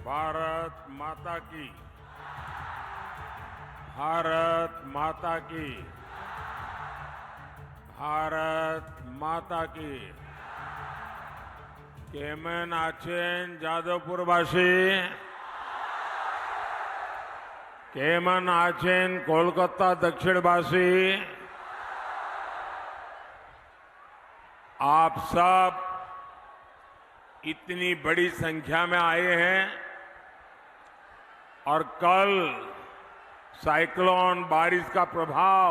भारत माता की। भारत माता की। भारत माता की। केमन आचेन जादवपुरवासी, केमन आचेन कोलकाता दक्षिणवासी, आप सब इतनी बड़ी संख्या में आए हैं और कल साइक्लोन बारिश का प्रभाव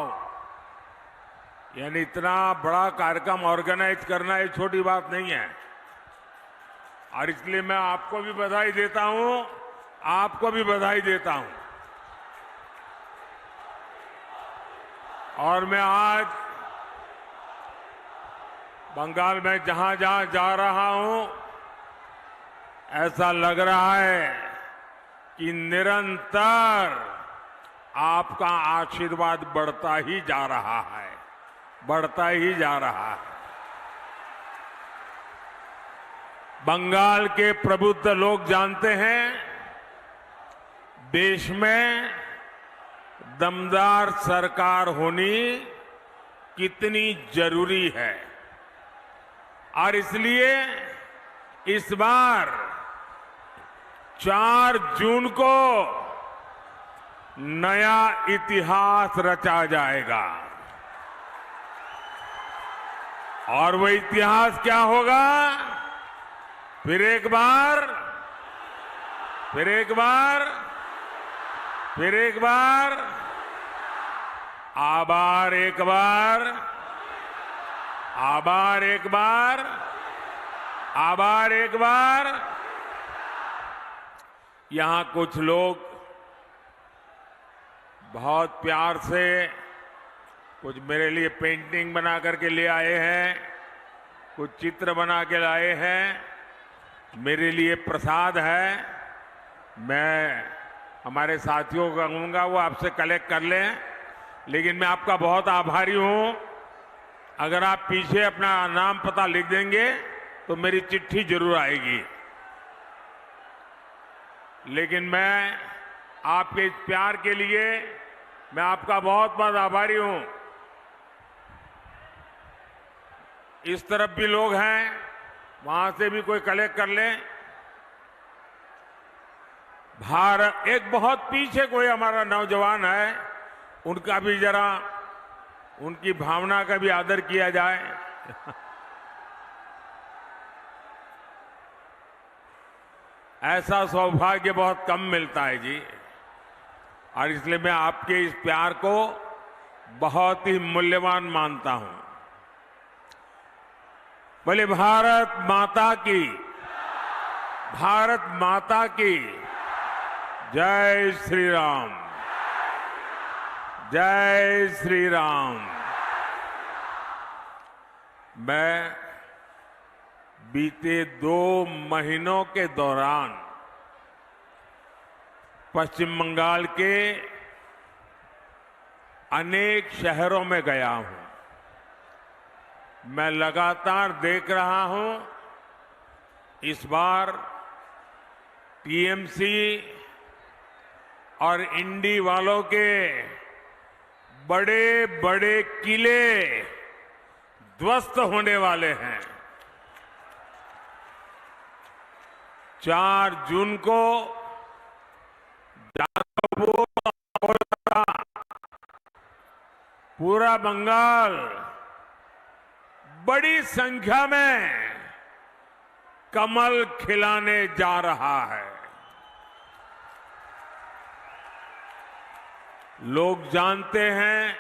यानी इतना बड़ा कार्यक्रम ऑर्गेनाइज करना ये छोटी बात नहीं है। और इसलिए मैं आपको भी बधाई देता हूं, आपको भी बधाई देता हूं। और मैं आज बंगाल में जहां जहां जा रहा हूं, ऐसा लग रहा है कि निरंतर आपका आशीर्वाद बढ़ता ही जा रहा है, बढ़ता ही जा रहा है। बंगाल के प्रबुद्ध लोग जानते हैं देश में दमदार सरकार होनी कितनी जरूरी है। और इसलिए इस बार 4 जून को नया इतिहास रचा जाएगा। और वो इतिहास क्या होगा? फिर एक बार, फिर एक बार, फिर एक बार, आभार एक बार, आभार एक बार, आभार एक बार। यहां कुछ लोग बहुत प्यार से कुछ मेरे लिए पेंटिंग बना करके ले आए हैं, कुछ चित्र बना के लाए हैं, मेरे लिए प्रसाद है। मैं हमारे साथियों को कहूंगा वो आपसे कलेक्ट कर लें, लेकिन मैं आपका बहुत आभारी हूं। अगर आप पीछे अपना नाम पता लिख देंगे तो मेरी चिट्ठी जरूर आएगी। लेकिन मैं आपके इस प्यार के लिए मैं आपका बहुत बहुत आभारी हूं। इस तरफ भी लोग हैं, वहां से भी कोई कलेक्ट कर ले। भारत, एक बहुत पीछे कोई हमारा नौजवान है, उनका भी जरा, उनकी भावना का भी आदर किया जाए। ऐसा सौभाग्य बहुत कम मिलता है जी। और इसलिए मैं आपके इस प्यार को बहुत ही मूल्यवान मानता हूं। बोले भारत माता की, भारत माता की जय श्री राम, जय श्री राम। मैं बीते 2 महीनों के दौरान पश्चिम बंगाल के अनेक शहरों में गया हूं। मैं लगातार देख रहा हूं, इस बार टीएमसी और इंडी वालों के बड़े बड़े किले ध्वस्त होने वाले हैं। 4 जून को पूरा बंगाल बड़ी संख्या में कमल खिलाने जा रहा है। लोग जानते हैं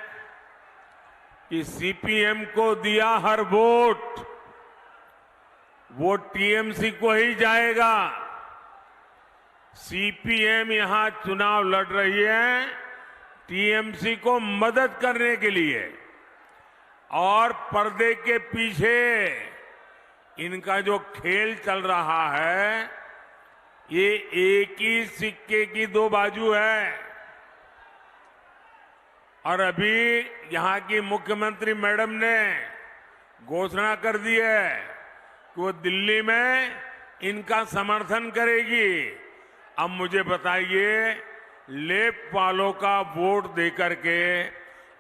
कि सीपीएम को दिया हर वोट वो टीएमसी को ही जाएगा। सीपीएम यहां चुनाव लड़ रही है टीएमसी को मदद करने के लिए, और पर्दे के पीछे इनका जो खेल चल रहा है ये एक ही सिक्के की 2 बाजू है। और अभी यहां की मुख्यमंत्री मैडम ने घोषणा कर दी है कि वो दिल्ली में इनका समर्थन करेगी अब मुझे बताइए, लेफ्ट वालों का वोट देकर के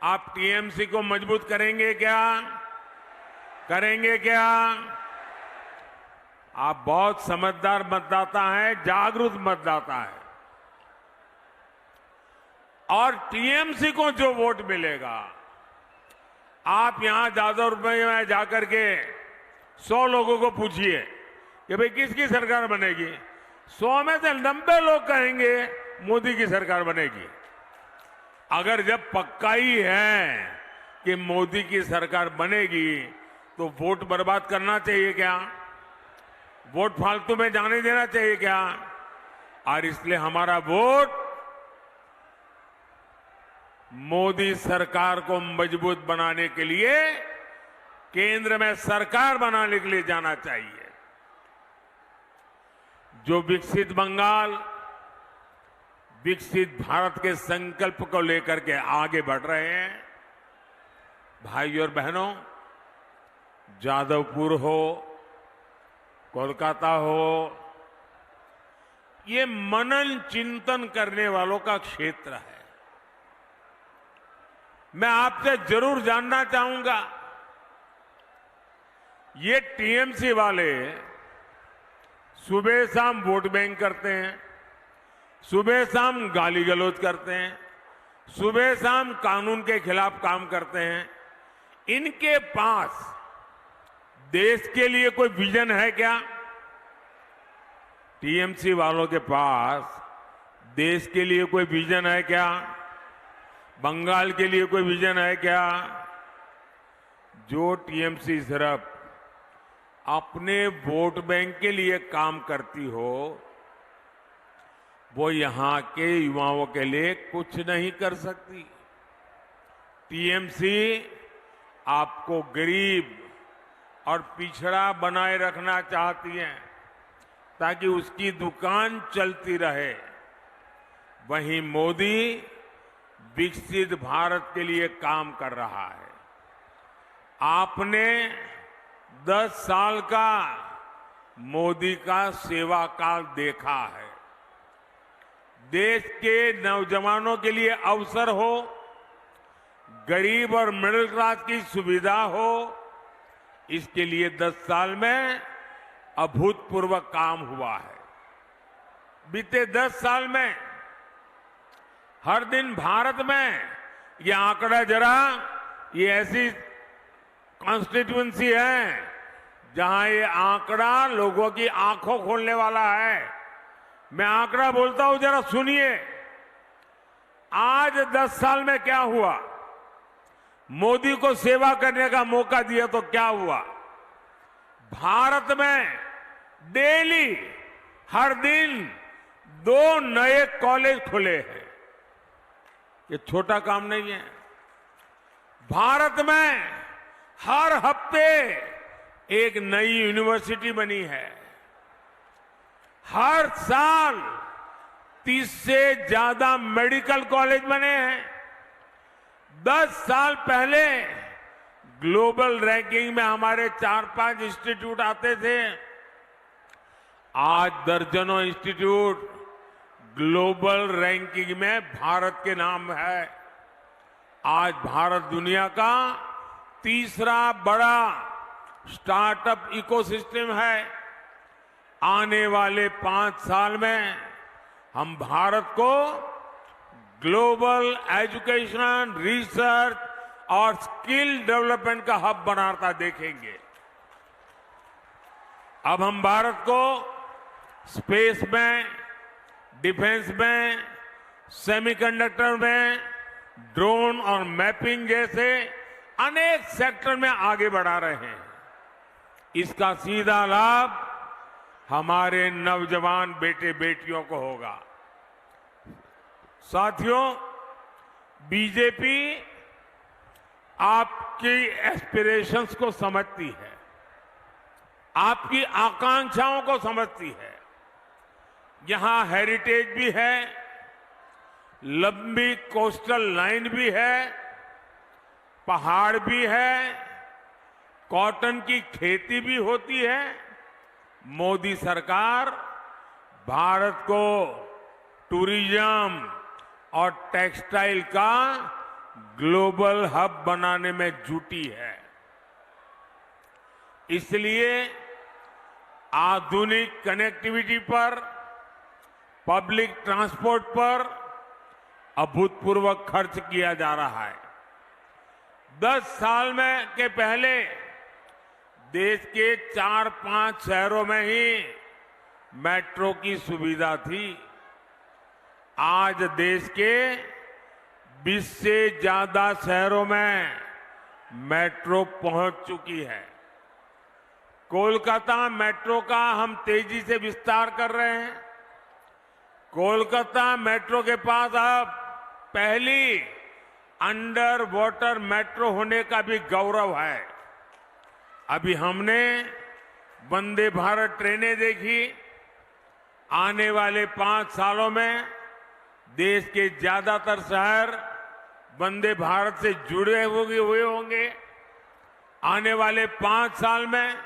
आप टीएमसी को मजबूत करेंगे क्या? करेंगे क्या? आप बहुत समझदार मतदाता हैं, जागरूक मतदाता है। और टीएमसी को जो वोट मिलेगा, आप यहां जादवपुर में जाकर के 100 लोगों को पूछिए कि भाई किसकी सरकार बनेगी, 100 में से 90 लोग कहेंगे मोदी की सरकार बनेगी। अगर जब पक्का ही है कि मोदी की सरकार बनेगी तो वोट बर्बाद करना चाहिए क्या? वोट फालतू में जाने देना चाहिए क्या? और इसलिए हमारा वोट मोदी सरकार को मजबूत बनाने के लिए, केंद्र में सरकार बनाने के लिए जाना चाहिए। जो विकसित बंगाल, विकसित भारत के संकल्प को लेकर के आगे बढ़ रहे हैं, भाई और बहनों, जादवपुर हो, कोलकाता हो, ये मनन चिंतन करने वालों का क्षेत्र है। मैं आपसे जरूर जानना चाहूंगा, ये टीएमसी वाले सुबह शाम वोट बैंक करते हैं, सुबह शाम गाली गलौज करते हैं, सुबह शाम कानून के खिलाफ काम करते हैं। इनके पास देश के लिए कोई विजन है क्या? टीएमसी वालों के पास देश के लिए कोई विजन है क्या? बंगाल के लिए कोई विजन है क्या? जो टीएमसी सिर्फ अपने वोट बैंक के लिए काम करती हो, वो यहां के युवाओं के लिए कुछ नहीं कर सकती। टीएमसी आपको गरीब और पिछड़ा बनाए रखना चाहती है ताकि उसकी दुकान चलती रहे। वहीं मोदी विकसित भारत के लिए काम कर रहा है। आपने 10 साल का मोदी का सेवा काल देखा है। देश के नौजवानों के लिए अवसर हो, गरीब और मिडिल क्लास की सुविधा हो, इसके लिए 10 साल में अभूतपूर्व काम हुआ है। बीते 10 साल में हर दिन भारत में ये आंकड़ा जरा, ये ऐसी कॉन्स्टिट्यूएंसी है जहां ये आंकड़ा लोगों की आंखों खोलने वाला है। मैं आंकड़ा बोलता हूं, जरा सुनिए। आज 10 साल में क्या हुआ? मोदी को सेवा करने का मौका दिया तो क्या हुआ? भारत में डेली हर दिन 2 नए कॉलेज खुले हैं। ये छोटा काम नहीं है। भारत में हर हफ्ते एक नई यूनिवर्सिटी बनी है। हर साल 30 से ज्यादा मेडिकल कॉलेज बने हैं। 10 साल पहले ग्लोबल रैंकिंग में हमारे 4-5 इंस्टीट्यूट आते थे। आज दर्जनों इंस्टीट्यूट ग्लोबल रैंकिंग में भारत के नाम है। आज भारत दुनिया का तीसरा बड़ा स्टार्टअप इकोसिस्टम है। आने वाले 5 साल में हम भारत को ग्लोबल एजुकेशन, रिसर्च और स्किल डेवलपमेंट का हब बनाता देखेंगे। अब हम भारत को स्पेस में, डिफेंस में, सेमीकंडक्टर में, ड्रोन और मैपिंग जैसे अनेक सेक्टर में आगे बढ़ा रहे हैं। इसका सीधा लाभ हमारे नौजवान बेटे बेटियों को होगा। साथियों, बीजेपी आपकी एस्पिरेशंस को समझती है, आपकी आकांक्षाओं को समझती है। यहां हेरिटेज भी है, लंबी कोस्टल लाइन भी है, पहाड़ भी है, कॉटन की खेती भी होती है। मोदी सरकार भारत को टूरिज्म और टेक्सटाइल का ग्लोबल हब बनाने में जुटी है। इसलिए आधुनिक कनेक्टिविटी पर, पब्लिक ट्रांसपोर्ट पर अभूतपूर्व खर्च किया जा रहा है। 10 साल में के पहले देश के 4-5 शहरों में ही मेट्रो की सुविधा थी। आज देश के 20 से ज्यादा शहरों में मेट्रो पहुंच चुकी है। कोलकाता मेट्रो का हम तेजी से विस्तार कर रहे हैं। कोलकाता मेट्रो के पास अब पहली अंडर वाटर मेट्रो होने का भी गौरव है। अभी हमने वंदे भारत ट्रेनें देखी। आने वाले 5 सालों में देश के ज्यादातर शहर वंदे भारत से जुड़े हुए होंगे। आने वाले 5 साल में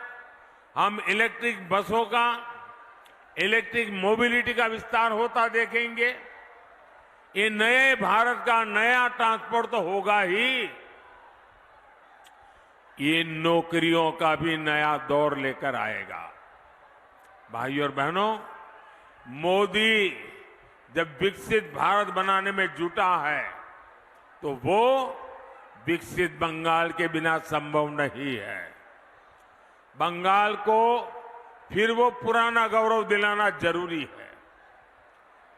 हम इलेक्ट्रिक बसों का, इलेक्ट्रिक मोबिलिटी का विस्तार होता देखेंगे। ये नए भारत का नया ट्रांसपोर्ट तो होगा ही, ये नौकरियों का भी नया दौर लेकर आएगा। भाइयों और बहनों, मोदी जब विकसित भारत बनाने में जुटा है तो वो विकसित बंगाल के बिना संभव नहीं है। बंगाल को फिर वो पुराना गौरव दिलाना जरूरी है।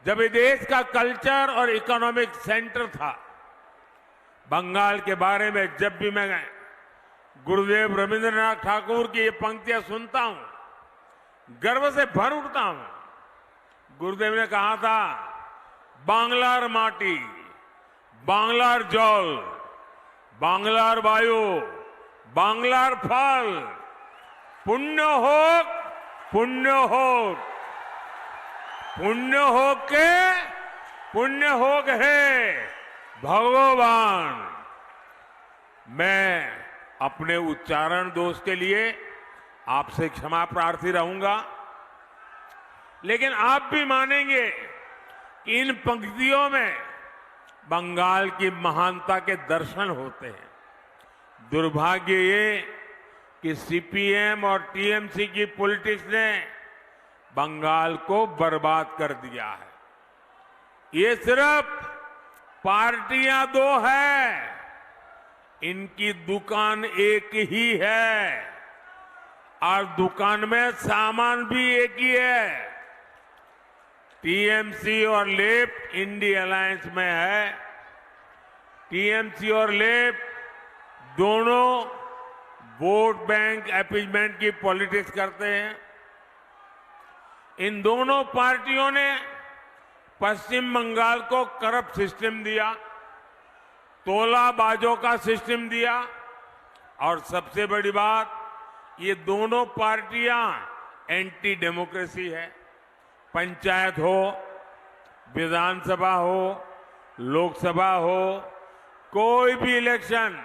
जब ये देश का कल्चर और इकोनॉमिक सेंटर था, बंगाल के बारे में जब भी मैं गुरुदेव रविंद्रनाथ ठाकुर की ये पंक्तियां सुनता हूं, गर्व से भर उठता हूं। गुरुदेव ने कहा था, बांग्लार माटी, बांग्लार जल, बांग्लार वायु, बांग्लार फल, पुण्य होक, पुण्य होक, पुण्य होक के पुण्य होक है भगवान। मैं अपने उच्चारण दोष के लिए आपसे क्षमा प्रार्थी रहूंगा, लेकिन आप भी मानेंगे कि इन पंक्तियों में बंगाल की महानता के दर्शन होते हैं। दुर्भाग्य ये कि सीपीएम और टीएमसी की पॉलिटिक्स ने बंगाल को बर्बाद कर दिया है। ये सिर्फ पार्टियां 2 है, इनकी दुकान एक ही है और दुकान में सामान भी एक ही है। टीएमसी और लेफ्ट इंडी अलायंस में है। टीएमसी और लेफ्ट दोनों वोट बैंक अपीजमेंट की पॉलिटिक्स करते हैं। इन दोनों पार्टियों ने पश्चिम बंगाल को करप्ट सिस्टम दिया, तोलाबाजों का सिस्टम दिया और सबसे बड़ी बात, ये दोनों पार्टियां एंटी डेमोक्रेसी है। पंचायत हो, विधानसभा हो, लोकसभा हो, कोई भी इलेक्शन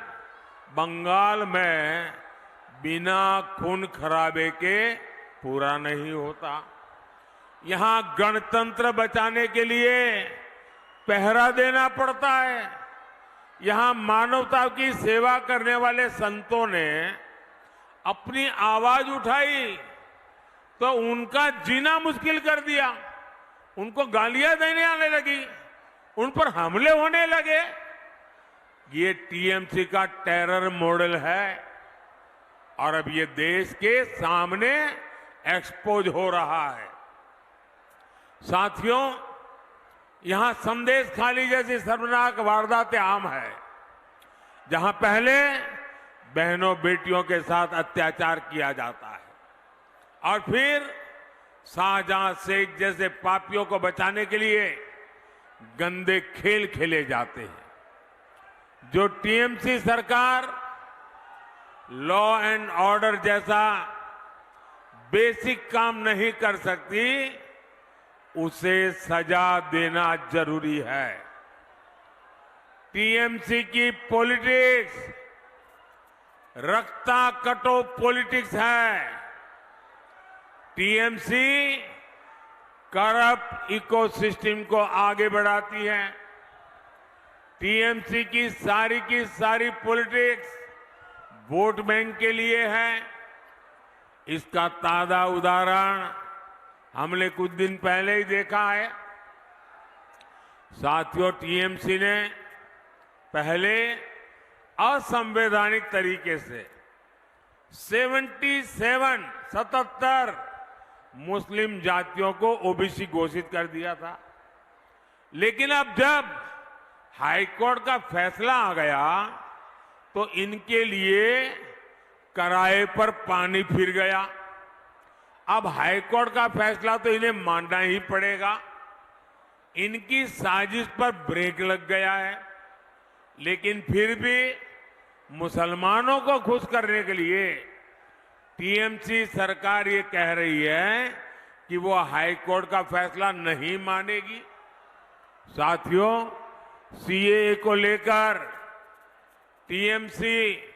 बंगाल में बिना खून खराबे के पूरा नहीं होता। यहां गणतंत्र बचाने के लिए पहरा देना पड़ता है। यहां मानवता की सेवा करने वाले संतों ने अपनी आवाज उठाई तो उनका जीना मुश्किल कर दिया। उनको गालियां देने आने लगी, उन पर हमले होने लगे। ये टीएमसी का टेरर मॉडल है और अब ये देश के सामने एक्सपोज हो रहा है। साथियों, यहां संदेश खाली जैसी शर्मनाक वारदातें आम है, जहां पहले बहनों बेटियों के साथ अत्याचार किया जाता है और फिर शाहजहां शेख जैसे पापियों को बचाने के लिए गंदे खेल खेले जाते हैं। जो टीएमसी सरकार लॉ एंड ऑर्डर जैसा बेसिक काम नहीं कर सकती, उसे सजा देना जरूरी है। टीएमसी की पॉलिटिक्स रक्ता कटो पॉलिटिक्स है। टीएमसी करप्ट इकोसिस्टम को आगे बढ़ाती है। टीएमसी की सारी पॉलिटिक्स वोट बैंक के लिए है। इसका ताजा उदाहरण हमने कुछ दिन पहले ही देखा है। साथियों, टीएमसी ने पहले असंवैधानिक तरीके से 77 मुस्लिम जातियों को ओबीसी घोषित कर दिया था। लेकिन अब जब हाईकोर्ट का फैसला आ गया तो इनके लिए किराए पर पानी फिर गया। अब हाईकोर्ट का फैसला तो इन्हें मानना ही पड़ेगा। इनकी साजिश पर ब्रेक लग गया है। लेकिन फिर भी मुसलमानों को खुश करने के लिए टीएमसी सरकार ये कह रही है कि वो हाईकोर्ट का फैसला नहीं मानेगी। साथियों, सीएए को लेकर टीएमसी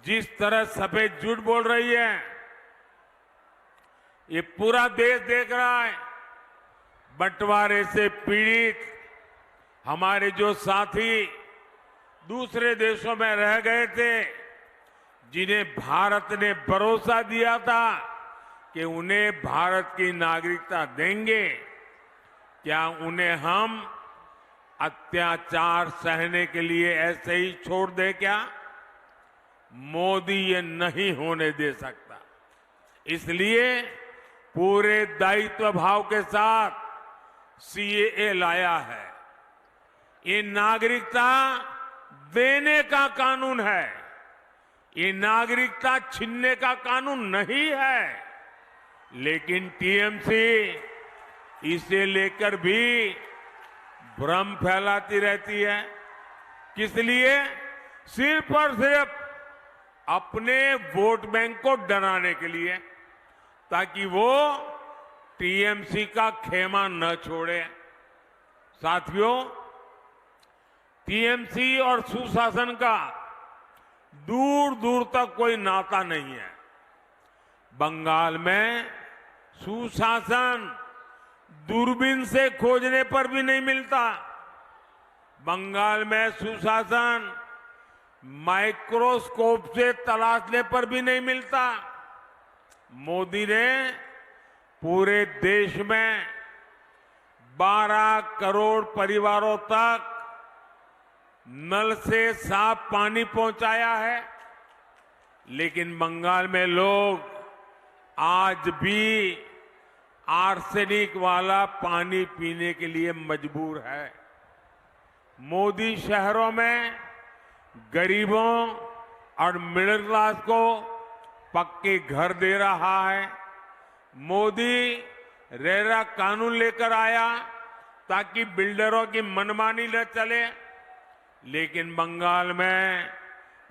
जिस तरह सफेद झूठ बोल रही है, ये पूरा देश देख रहा है। बंटवारे से पीड़ित हमारे जो साथी दूसरे देशों में रह गए थे, जिन्हें भारत ने भरोसा दिया था कि उन्हें भारत की नागरिकता देंगे, क्या उन्हें हम अत्याचार सहने के लिए ऐसे ही छोड़ दे क्या? मोदी ये नहीं होने दे सकता। इसलिए पूरे दायित्व भाव के साथ सीएए लाया है। ये नागरिकता देने का कानून है, ये नागरिकता छीनने का कानून नहीं है। लेकिन टीएमसी इसे लेकर भी भ्रम फैलाती रहती है। किस लिए? सिर्फ और सिर्फ अपने वोट बैंक को डराने के लिए, ताकि वो टीएमसी का खेमा न छोड़े। साथियों, टीएमसी और सुशासन का दूर दूर तक कोई नाता नहीं है। बंगाल में सुशासन दूरबीन से खोजने पर भी नहीं मिलता। बंगाल में सुशासन माइक्रोस्कोप से तलाशने पर भी नहीं मिलता। मोदी ने पूरे देश में 12 करोड़ परिवारों तक नल से साफ पानी पहुंचाया है। लेकिन बंगाल में लोग आज भी आर्सेनिक वाला पानी पीने के लिए मजबूर है। मोदी शहरों में गरीबों और मिडिल क्लास को पक्के घर दे रहा है। मोदी रेरा कानून लेकर आया ताकि बिल्डरों की मनमानी न चले। लेकिन बंगाल में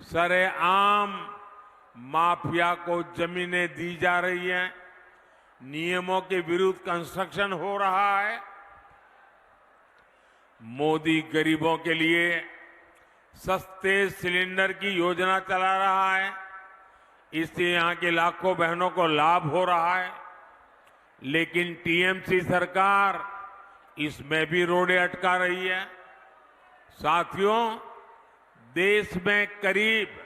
सरेआम माफिया को जमीनें दी जा रही हैं, नियमों के विरुद्ध कंस्ट्रक्शन हो रहा है। मोदी गरीबों के लिए सस्ते सिलेंडर की योजना चला रहा है। इससे यहां के लाखों बहनों को लाभ हो रहा है। लेकिन टीएमसी सरकार इसमें भी रोड़े अटका रही है। साथियों, देश में करीब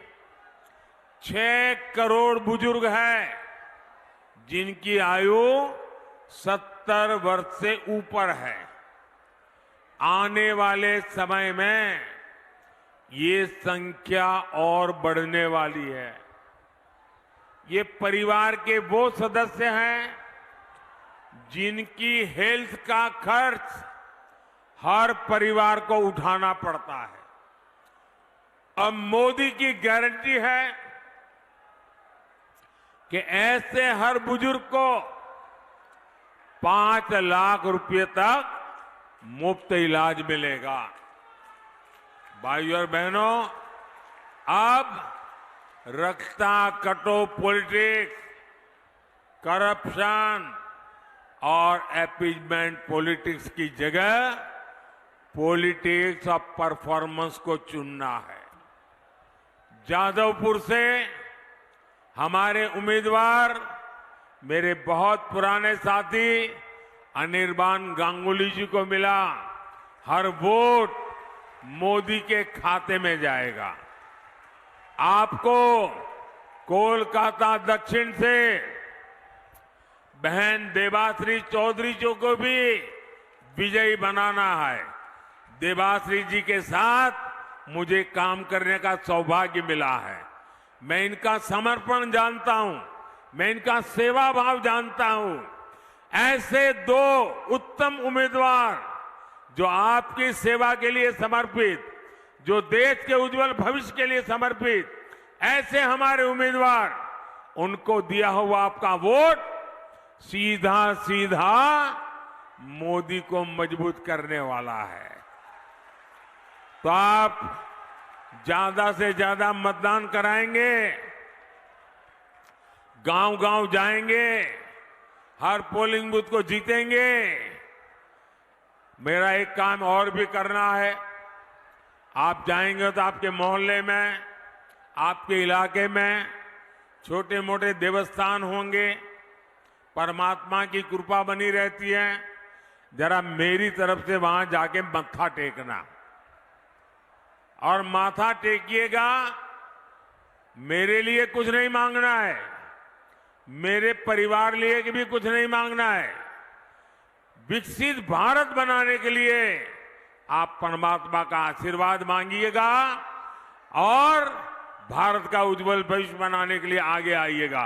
6 करोड़ बुजुर्ग हैं जिनकी आयु 70 वर्ष से ऊपर है। आने वाले समय में ये संख्या और बढ़ने वाली है। ये परिवार के वो सदस्य हैं जिनकी हेल्थ का खर्च हर परिवार को उठाना पड़ता है। अब मोदी की गारंटी है कि ऐसे हर बुजुर्ग को 5 लाख रुपए तक मुफ्त इलाज मिलेगा। भाइयों और बहनों, अब रखता कटो पॉलिटिक्स, करप्शन और अपीजमेंट पॉलिटिक्स की जगह पॉलिटिक्स ऑफ परफॉर्मेंस को चुनना है। जादवपुर से हमारे उम्मीदवार मेरे बहुत पुराने साथी अनिर्बान गांगुली जी को मिला, हर वोट मोदी के खाते में जाएगा। आपको कोलकाता दक्षिण से बहन देबाश्री चौधरी जी को भी विजयी बनाना है। देबाश्री जी के साथ मुझे काम करने का सौभाग्य मिला है। मैं इनका समर्पण जानता हूं, मैं इनका सेवा भाव जानता हूं। ऐसे दो उत्तम उम्मीदवार जो आपकी सेवा के लिए समर्पित, जो देश के उज्जवल भविष्य के लिए समर्पित, ऐसे हमारे उम्मीदवार, उनको दिया हुआ आपका वोट सीधा सीधा मोदी को मजबूत करने वाला है। तो आप ज्यादा से ज्यादा मतदान कराएंगे, गांव-गांव जाएंगे, हर पोलिंग बूथ को जीतेंगे। मेरा एक काम और भी करना है। आप जाएंगे तो आपके मोहल्ले में, आपके इलाके में छोटे मोटे देवस्थान होंगे, परमात्मा की कृपा बनी रहती है। जरा मेरी तरफ से वहां जाके मत्था टेकना, और माथा टेकिएगा। मेरे लिए कुछ नहीं मांगना है, मेरे परिवार लिए भी कुछ नहीं मांगना है। विकसित भारत बनाने के लिए आप परमात्मा का आशीर्वाद मांगिएगा और भारत का उज्जवल भविष्य बनाने के लिए आगे आइएगा।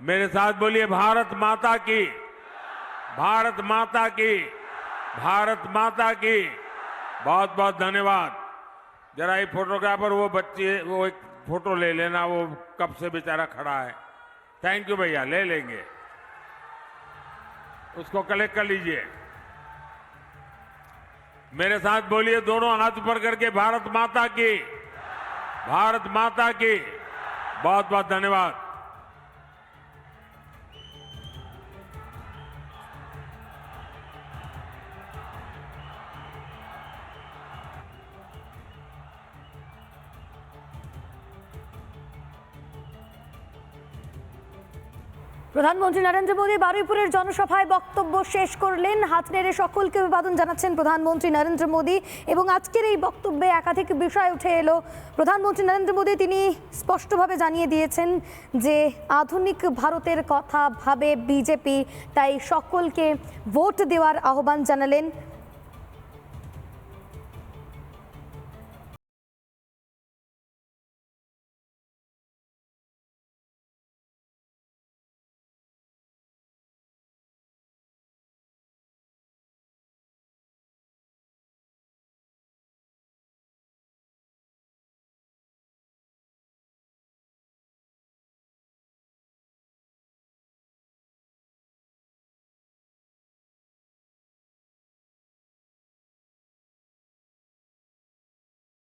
मेरे साथ बोलिए, भारत माता की, भारत माता की, भारत माता की। बहुत बहुत धन्यवाद। जरा ये फोटोग्राफर, वो बच्चे, वो एक फोटो ले लेना, वो कब से बेचारा खड़ा है। थैंक यू भैया, ले लेंगे, उसको कलेक्ट कर लीजिए। मेरे साथ बोलिए, दोनों हाथ ऊपर करके, भारत माता की, भारत माता की। बहुत बहुत धन्यवाद। প্রধানমন্ত্রী নরেন্দ্র মোদী বারুইপুরের জনসভায় বক্তব্য শেষ করলেন। হাত নেড়ে সকলকে অভিবাদন জানাচ্ছেন প্রধানমন্ত্রী নরেন্দ্র মোদী। এবং আজকের এই বক্তব্যে একাধিক বিষয় উঠে এলো। প্রধানমন্ত্রী নরেন্দ্র মোদী তিনি স্পষ্টভাবে জানিয়ে দিয়েছেন যে আধুনিক ভারতের কথা ভাবে বিজেপি, তাই সকলকে ভোট দেওয়ার আহ্বান জানালেন।